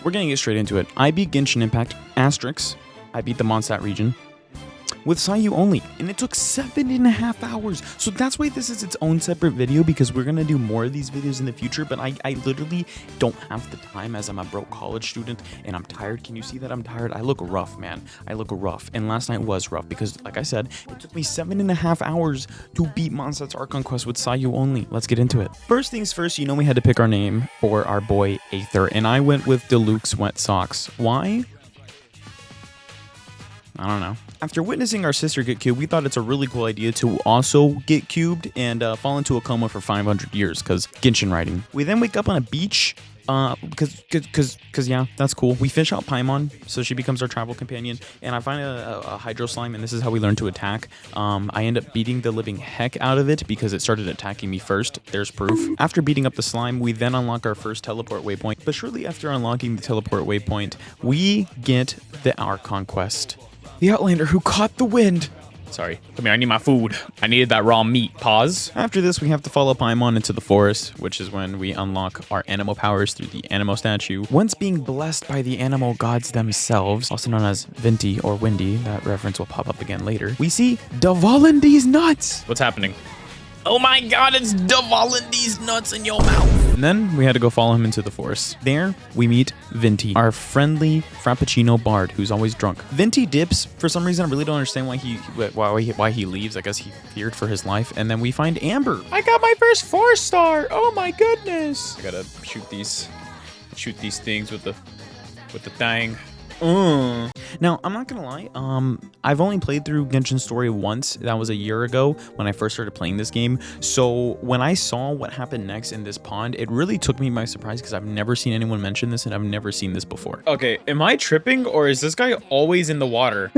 we're gonna get straight into it. I beat Genshin Impact, asterisk. I beat the Mondstadt region with Sayu only, and it took 7.5 hours. So that's why this is its own separate video, because we're gonna do more of these videos in the future, but I literally don't have the time as I'm a broke college student and I'm tired. Can you see that I'm tired? I look rough, man. I look rough, and last night was rough because, like I said, it took me 7.5 hours to beat Mondstadt's Archon Quest with Sayu only. Let's get into it. First things first, you know we had to pick our name for our boy Aether, and I went with Deluxe Wet Socks. Why? I don't know. After witnessing our sister get cubed, we thought it's a really cool idea to also get cubed and fall into a coma for 500 years, because Genshin writing. We then wake up on a beach, because yeah, that's cool. We fish out Paimon, so she becomes our travel companion, and I find a hydro slime, and this is how we learn to attack. I end up beating the living heck out of it because it started attacking me first. There's proof. After beating up the slime, we then unlock our first teleport waypoint, but shortly after unlocking the teleport waypoint, we get the Archon Quest. The Outlander who caught the wind. Sorry. Come here, I need my food. I needed that raw meat. Pause. After this, we have to follow Paimon into the forest, which is when we unlock our animal powers through the Animo statue. Once being blessed by the animal gods themselves, also known as Venti or Windy, that reference will pop up again later, we see Dvalindy's nuts. What's happening? Oh my god, it's Dvalindy's nuts in your mouth. And then we had to go follow him into the forest. There, we meet Venti, our friendly Frappuccino bard who's always drunk. Venti dips. For some reason, I really don't understand why he leaves. I guess he feared for his life. And then we find Amber. I got my first 4-star. Oh my goodness. I gotta shoot these things with the thing. Now, I'm not gonna lie, I've only played through Genshin Story once. That was a year ago when I first started playing this game. So when I saw what happened next in this pond, it really took me by surprise because I've never seen anyone mention this and I've never seen this before. Okay, am I tripping or is this guy always in the water?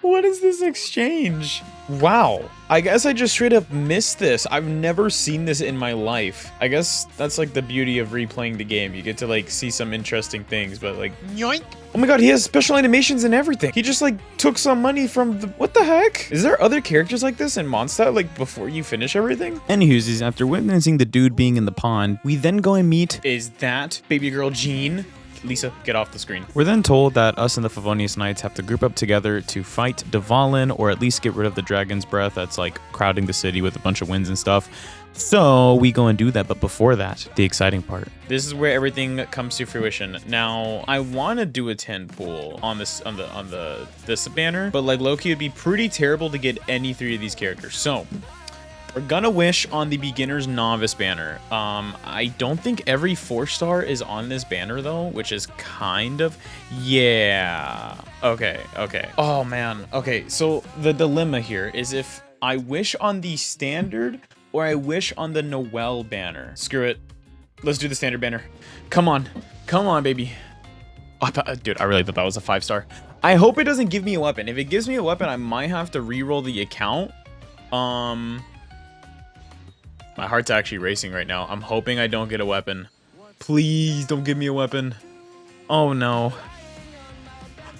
What is this exchange? Wow. I guess I just straight up missed this. I've never seen this in my life. I guess that's like the beauty of replaying the game. You get to like see some interesting things, but like, yoink. Oh my god, he has special animations and everything. He just like took some money from the, what the heck? Is there other characters like this in Mondstadt, like before you finish everything? Anywho's, after witnessing the dude being in the pond, we then go and meet... Is that baby girl Jean? Lisa, get off the screen. We're then told that us and the Favonius Knights have to group up together to fight Dvalin, or at least get rid of the Dragon's Breath that's like crowding the city with a bunch of winds and stuff. So we go and do that, but before that, the exciting part. This is where everything comes to fruition. Now, I want to do a 10 pool on this this banner, but like low-key would be pretty terrible to get any 3 of these characters. So we're gonna wish on the beginner's novice banner. I don't think every 4-star is on this banner though, which is kind of, yeah. Okay. Oh man. Okay, so the dilemma here is if I wish on the standard or I wish on the Noel banner. Screw it. Let's do the standard banner. Come on, baby. Oh, dude, I really thought that was a 5-star. I hope it doesn't give me a weapon. If it gives me a weapon, I might have to re-roll the account. My heart's actually racing right now. I'm hoping I don't get a weapon. Please don't give me a weapon. Oh no.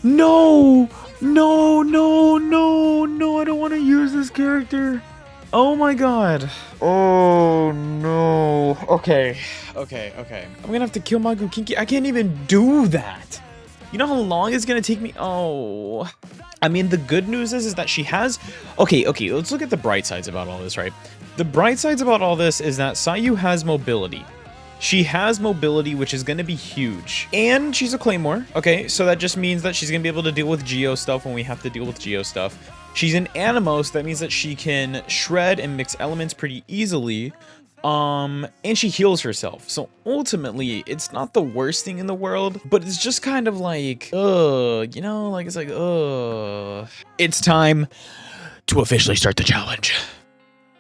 No! No! I don't want to use this character. Oh my god. Oh no. Okay. I'm gonna have to kill Magu Kinki. I can't even do that. You know how long it's gonna take me? Oh. I mean, the good news is that she has... Okay, let's look at the bright sides about all this, right? The bright sides about all this is that Sayu has mobility. She has mobility, which is going to be huge. And she's a Claymore, okay? So that just means that she's going to be able to deal with Geo stuff when we have to deal with Geo stuff. She's an Animos, that means that she can shred and mix elements pretty easily. And she heals herself. So ultimately, it's not the worst thing in the world, but it's just kind of like, you know, like, it's like, it's time to officially start the challenge.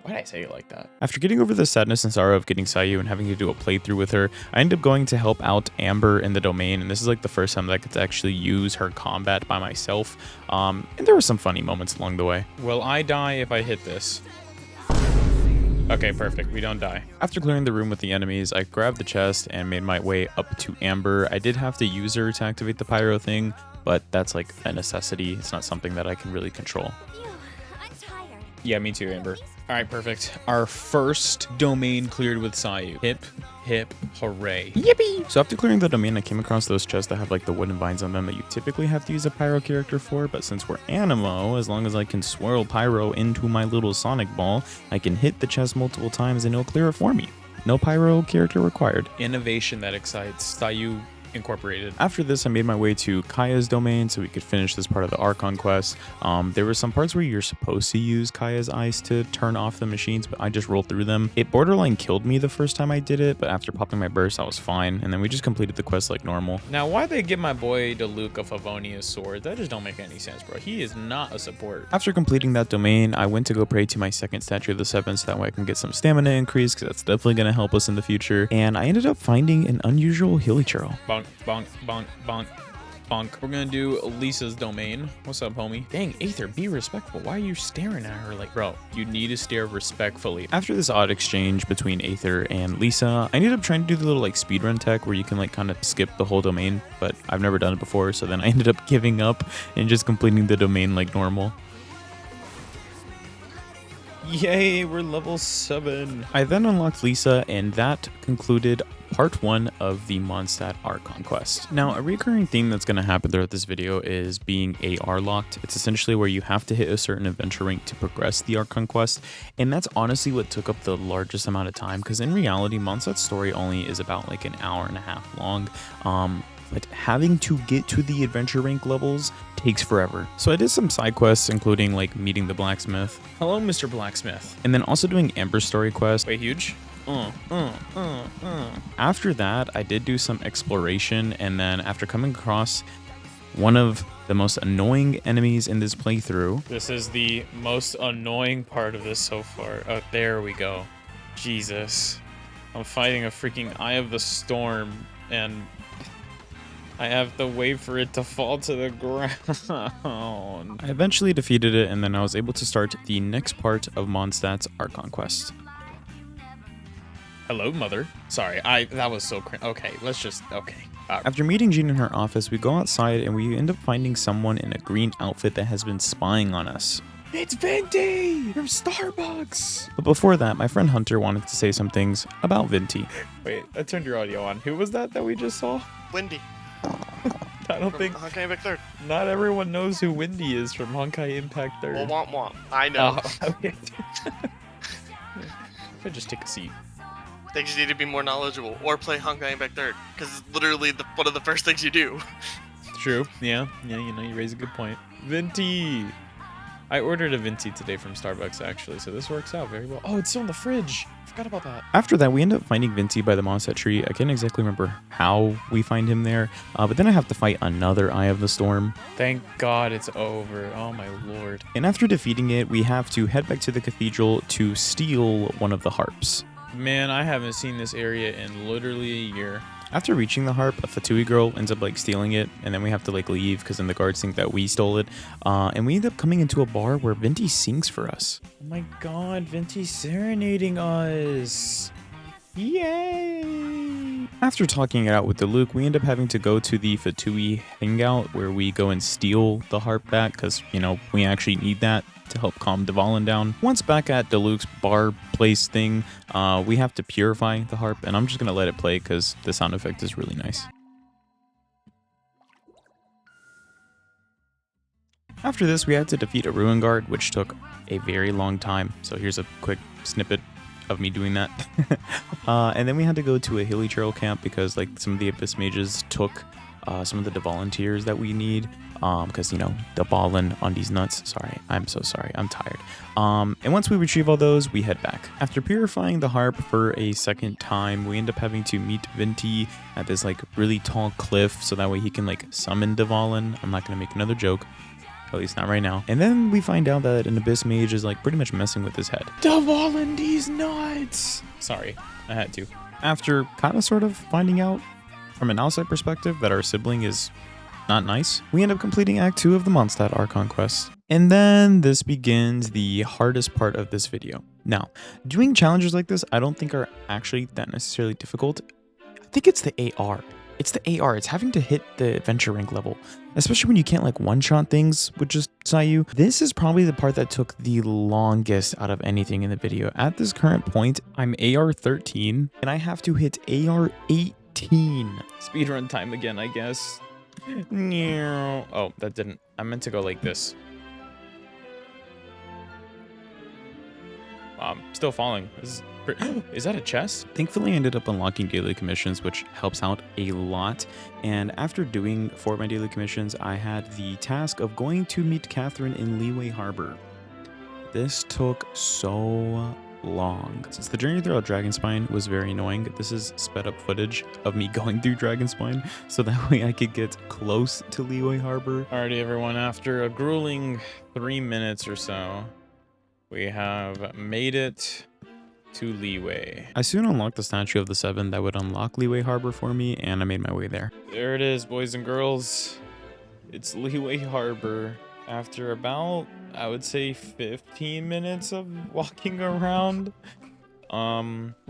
Why did I say it like that? After getting over the sadness and sorrow of getting Sayu and having to do a playthrough with her, I ended up going to help out Amber in the domain, and this is like the first time that I get to actually use her combat by myself. And there were some funny moments along the way. Will I die if I hit this? Okay, perfect. We don't die. After clearing the room with the enemies, I grabbed the chest and made my way up to Amber. I did have to use her to activate the pyro thing, but that's like a necessity. It's not something that I can really control. Yeah, me too, Amber. All right, perfect. Our first domain cleared with Sayu. Hip, hip, hooray. Yippee! So after clearing the domain, I came across those chests that have like the wooden vines on them that you typically have to use a pyro character for, but since we're Animo, as long as I can swirl pyro into my little sonic ball, I can hit the chest multiple times and it'll clear it for me. No pyro character required. Innovation that excites. Sayu Incorporated. After this, I made my way to Kaya's domain so we could finish this part of the Archon quest. There were some parts where you're supposed to use Kaya's ice to turn off the machines, but I just rolled through them. It borderline killed me the first time I did it, but after popping my burst, I was fine, and then we just completed the quest like normal. Now, why'd they give my boy DeLuke a Favonius sword? That just don't make any sense, bro. He is not a support. After completing that domain, I went to go pray to my second statue of the seven so that way I can get some stamina increase, because that's definitely going to help us in the future. And I ended up finding an unusual hilly churl. Bonk, bonk, bonk, bonk, bonk. We're gonna do Lisa's domain. What's up, homie? Dang, Aether, be respectful. Why are you staring at her like, bro, you need to stare respectfully. After this odd exchange between Aether and Lisa, I ended up trying to do the little like speedrun tech where you can like kind of skip the whole domain, but I've never done it before, so then I ended up giving up and just completing the domain like normal. Yay, we're level 7. I then unlocked Lisa, and that concluded part 1 of the Mondstadt Archon quest. Now, a recurring theme that's going to happen throughout this video is being AR locked. It's essentially where you have to hit a certain adventure rank to progress the Archon quest, and that's honestly what took up the largest amount of time, because in reality, Mondstadt's story only is about like an hour and a half long. But having to get to the adventure rank levels takes forever. So I did some side quests, including like meeting the blacksmith. Hello, Mr. Blacksmith. And then also doing Amber's story quest. Wait, huge? After that, I did do some exploration, and then after coming across one of the most annoying enemies in this playthrough. This is the most annoying part of this so far. Oh, there we go. Jesus. I'm fighting a freaking Eye of the Storm, and I have to wait for it to fall to the ground. I eventually defeated it, and then I was able to start the next part of Mondstadt's Archon quest. Hello, mother. Sorry, that was so cringe. Okay, let's just, okay. After meeting Jean in her office, we go outside and we end up finding someone in a green outfit that has been spying on us. It's Venti from Starbucks. But before that, my friend Hunter wanted to say some things about Venti. Wait, I turned your audio on. Who was that we just saw? Wendy. I don't think Honkai Impact 3rd. Not everyone knows who Wendy is from Honkai Impact 3rd. Well, womp womp. I know. Oh, okay. I just take a seat. They just need to be more knowledgeable or play Honkai Impact 3rd because it's literally one of the first things you do. True. Yeah, you know, you raise a good point. Venti. I ordered a Venti today from Starbucks actually, so this works out very well. Oh, it's still in the fridge. Forgot about that. After that, we end up finding Venti by the Mondstadt tree. I can't exactly remember how we find him there, but then I have to fight another Eye of the Storm. Thank God it's over. Oh my lord. And after defeating it, we have to head back to the cathedral to steal one of the harps. Man, I haven't seen this area in literally a year. After reaching the harp, a Fatui girl ends up like stealing it, and then we have to like leave because then the guards think that we stole it. And we end up coming into a bar where Venti sings for us. Oh my God, Venti's serenading us. Yay! After talking it out with DeLuke, we end up having to go to the Fatui hangout where we go and steal the harp back because, you know, we actually need that to help calm Dvalin down. Once back at DeLuke's bar place thing, we have to purify the harp, and I'm just going to let it play because the sound effect is really nice. After this, we had to defeat a Ruin Guard, which took a very long time. So here's a quick snippet of me doing that. And then we had to go to a hilly trail camp because like some of the Abyss mages took some of the volunteers that we need. Because, you know, Dvalin on these nuts. Sorry, I'm so sorry. I'm tired. And once we retrieve all those, we head back. After purifying the harp for a second time, we end up having to meet Venti at this like really tall cliff so that way he can like summon Dvalin. I'm not going to make another joke. At least not right now. And then we find out that an Abyss mage is like pretty much messing with his head. Dvalin, these nuts! Sorry, I had to. After kind of sort of finding out from an outside perspective that our sibling is not nice, we end up completing Act 2 of the Mondstadt Archon quest. And then this begins the hardest part of this video. Now, doing challenges like this I don't think are actually that necessarily difficult. I think it's the AR. It's the AR. It's having to hit the adventure rank level, especially when you can't like one-shot things with just Sayu. This is probably the part that took the longest out of anything in the video. At this current point, I'm AR 13 and I have to hit AR 18. Speedrun time again, I guess. Oh, that didn't. I meant to go like this. Still falling. Is that a chest? Thankfully, I ended up unlocking daily commissions, which helps out a lot. And after doing 4 of my daily commissions, I had the task of going to meet Catherine in Liyue Harbor. This took so long. Since the journey throughout Dragonspine was very annoying, this is sped up footage of me going through Dragonspine, so that way I could get close to Liyue Harbor. Alrighty, everyone, after a grueling 3 minutes or so, we have made it to Liyue. I soon unlocked the statue of the 7 that would unlock Liyue Harbor for me, and I made my way there. There it is, boys and girls. It's Liyue Harbor. After about, I would say, 15 minutes of walking around,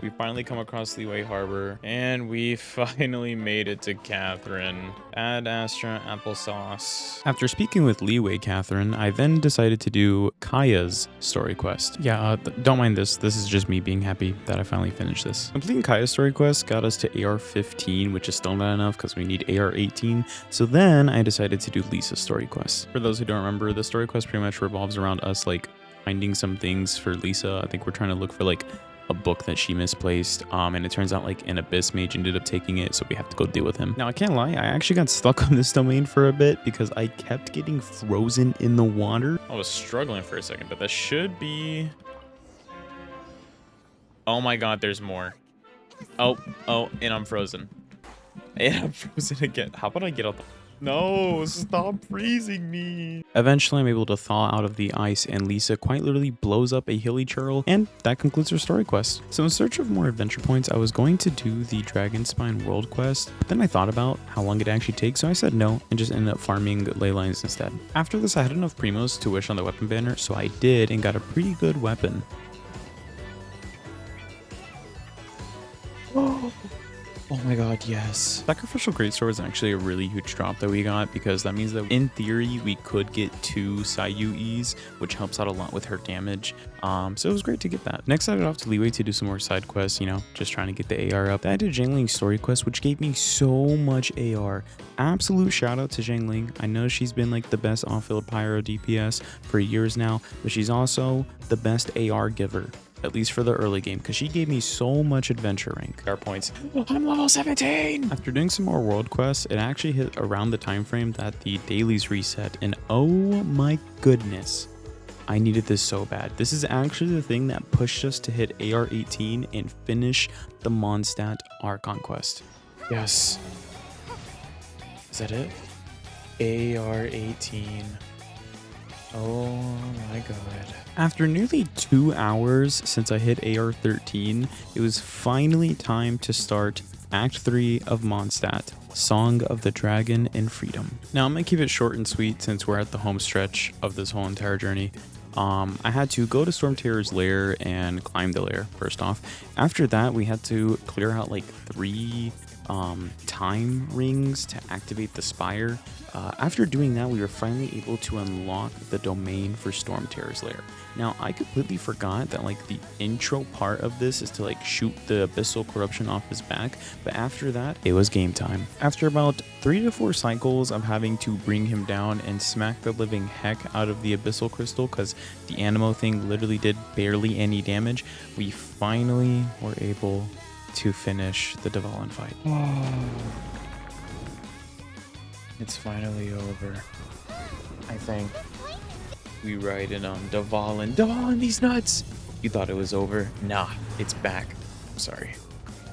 we finally come across Liyue Harbor, and we finally made it to Catherine. Ad Astra applesauce. After speaking with Liyue Catherine, I then decided to do Kaya's story quest. Yeah, don't mind this. This is just me being happy that I finally finished this. Completing Kaya's story quest got us to AR 15, which is still not enough because we need AR 18. So then I decided to do Lisa's story quest. For those who don't remember, the story quest pretty much revolves around us like finding some things for Lisa. I think we're trying to look for like a book that she misplaced, and it turns out like an abyss mage ended up taking it, so we have to go deal with him. Now I can't lie, I actually got stuck on this domain for a bit because I kept getting frozen in the water. I was struggling for a second, but that should be... Oh my god, there's more. Oh, and I'm frozen. And I'm frozen again. How about I get out the... No, stop freezing me. Eventually, I'm able to thaw out of the ice, and Lisa quite literally blows up a hilly churl, and that concludes her story quest. So in search of more adventure points, I was going to do the Dragonspine world quest, but then I thought about how long it actually takes, so I said no, and just ended up farming ley lines instead. After this, I had enough primos to wish on the weapon banner, so I did, and got a pretty good weapon. Oh my god, yes. Sacrificial Greatsword is actually a really huge drop that we got, because that means that in theory we could get 2 Sayu E's, which helps out a lot with her damage. So it was great to get that. Next I headed off to Liyue to do some more side quests, you know, just trying to get the AR up. Then I did Zhangling's story quest, which gave me so much AR. Absolute shout out to Zhangling. I know she's been like the best off-field pyro DPS for years now, but she's also the best AR giver. At least for the early game, because she gave me so much adventure rank. AR points. I'm level 17! After doing some more world quests, it actually hit around the time frame that the dailies reset, and oh my goodness, I needed this so bad. This is actually the thing that pushed us to hit AR 18 and finish the Mondstadt Archon quest. Yes. Is that it? AR 18. Oh my god. After nearly 2 hours since I hit AR 13, it was finally time to start Act 3 of Mondstadt, Song of the Dragon and Freedom. Now I'm gonna keep it short and sweet since we're at the home stretch of this whole entire journey. I had to go to Stormterror's lair and climb the lair first off. After that, we had to clear out like 3 time rings to activate the spire. After doing that, we were finally able to unlock the domain for Stormterror's lair. Now, I completely forgot that like the intro part of this is to like shoot the abyssal corruption off his back, but after that, it was game time. After about 3 to 4 cycles of having to bring him down and smack the living heck out of the abyssal crystal, because the Animo thing literally did barely any damage, we finally were able to finish the Dvalin fight. It's finally over. I think. We ride in on Dvalin. Dvalin, these nuts! You thought it was over? Nah, it's back. I'm sorry.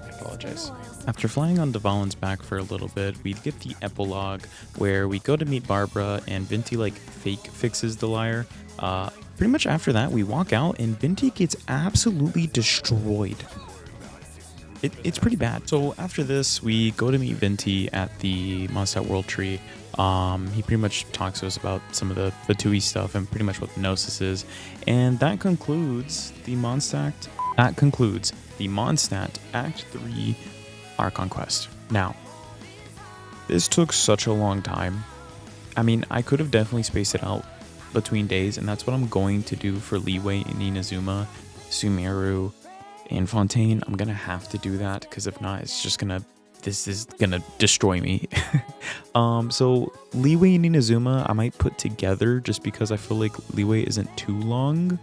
I apologize. After flying on Dvalin's back for a little bit, we get the epilogue where we go to meet Barbara and Vinti like fake fixes the lyre. Pretty much after that, we walk out and Vinti gets absolutely destroyed. It's pretty bad. So after this, we go to meet Vinti at the Mondstadt World Tree. He pretty much talks to us about some of the Fatui stuff and pretty much what Gnosis is. And that concludes the Mondstadt Act 3 Archon quest. Now, This took such a long time. I mean, I could have definitely spaced it out between days, and that's what I'm going to do for Liyue and Inazuma, Sumeru, and Fontaine. I'm gonna have to do that, because if not, this is gonna destroy me. So Liyue and Inazuma I might put together just because I feel like Liyue isn't too long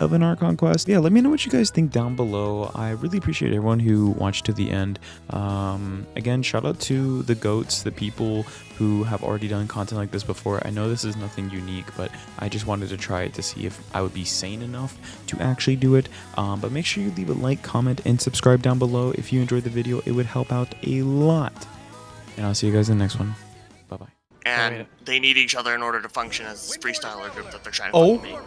of an Archon quest. Yeah, let me know what you guys think down below. I really appreciate everyone who watched to the end. Again, shout out to the goats, the people who have already done content like this before. I know this is nothing unique, but I just wanted to try it to see if I would be sane enough to actually do it. But make sure you leave a like, comment, and subscribe down below. If you enjoyed the video, it would help out a lot. And I'll see you guys in the next one. Bye-bye. And they need each other in order to function as this freestyler group that they're trying to fucking make.